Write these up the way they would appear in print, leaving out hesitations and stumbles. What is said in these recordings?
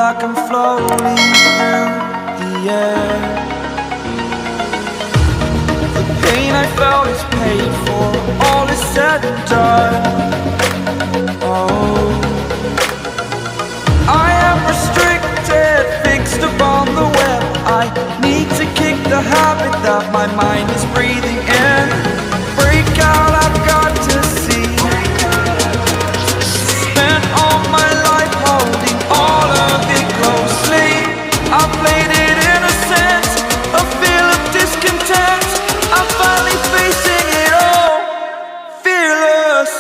like I'm floating through the air. The pain I felt is paid for, all is said and done. Oh, I am restricted, fixed upon the web. I need to kick the habit that my mind is breathing in. Break out, I've got to see. Spent all my life holding all of it closely. I played it innocent, a feel of discontent. I'm finally facing it all, fearless.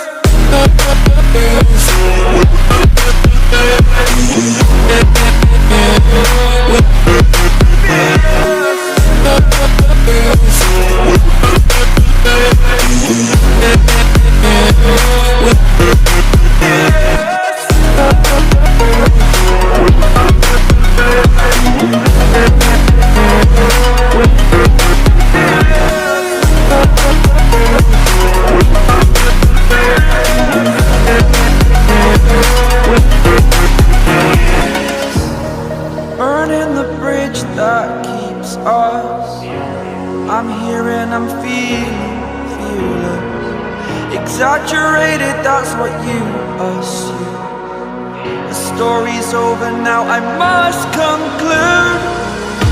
Burning the bridge that keeps us. I'm here and I'm feeling fearless. Exaggerated, that's what you assume. The story's over now, I must conclude.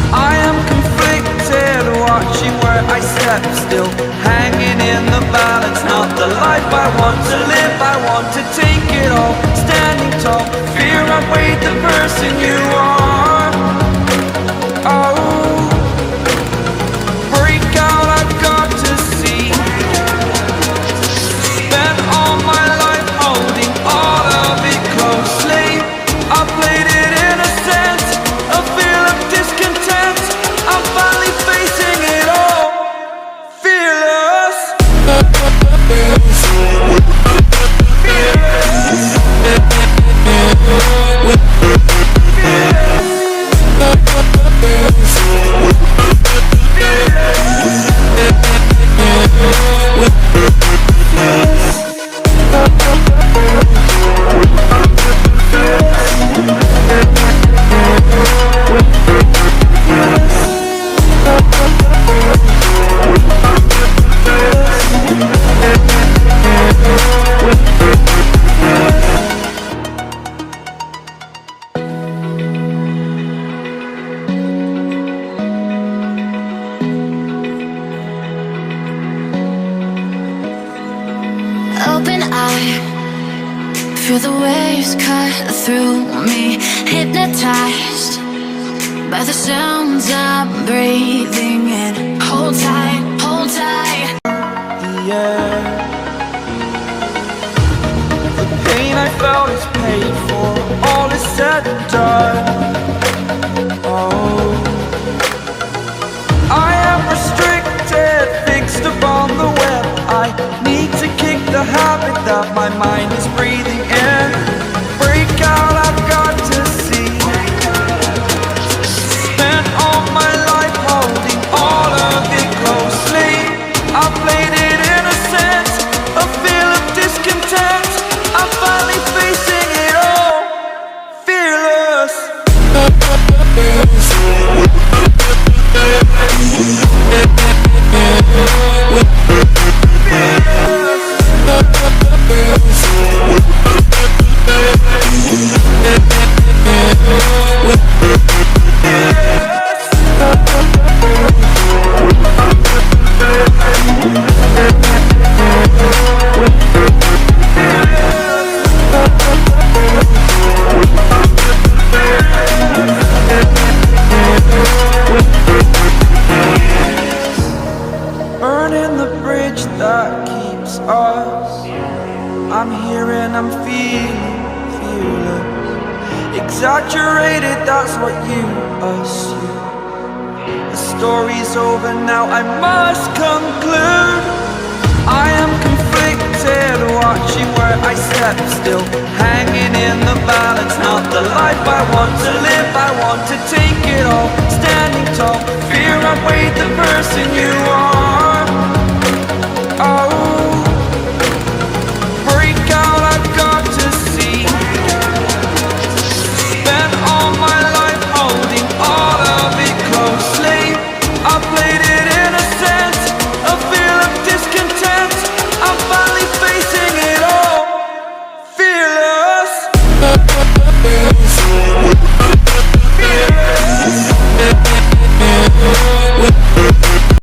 I am conflicted, watching where I step still, hanging in the balance. Not the life I want to live, I want to take it all. Standing tall, fear outweighed the person you are. Oh, break out, I've got to see. Spent all my life holding all of it closely. I played it innocent, a feel of discontent. I'm finally facing it all, fearless. Open eye, feel the waves cut through me. Hypnotized by the sounds I'm breathing in. Hold tight, hold tight. Yeah, the pain I felt is paid for, all is said and done. Oh, I am restricted, fixed upon the web. I need to kick the habit that my mind is breathing in. Break out, I've got to see. Spent all my life holding all of it closely. I played it innocent, a feel of discontent. I'm finally facing it all, fearless. Burning the bridge that keeps us. I'm here and I'm feeling fearless. Exaggerated, that's what you assume. The story's over now, I must conclude. I am conflicted, watching where I step still, hanging in the balance. Not the life I want to live, I want to take it all. Standing tall, fear outweighed the person you are.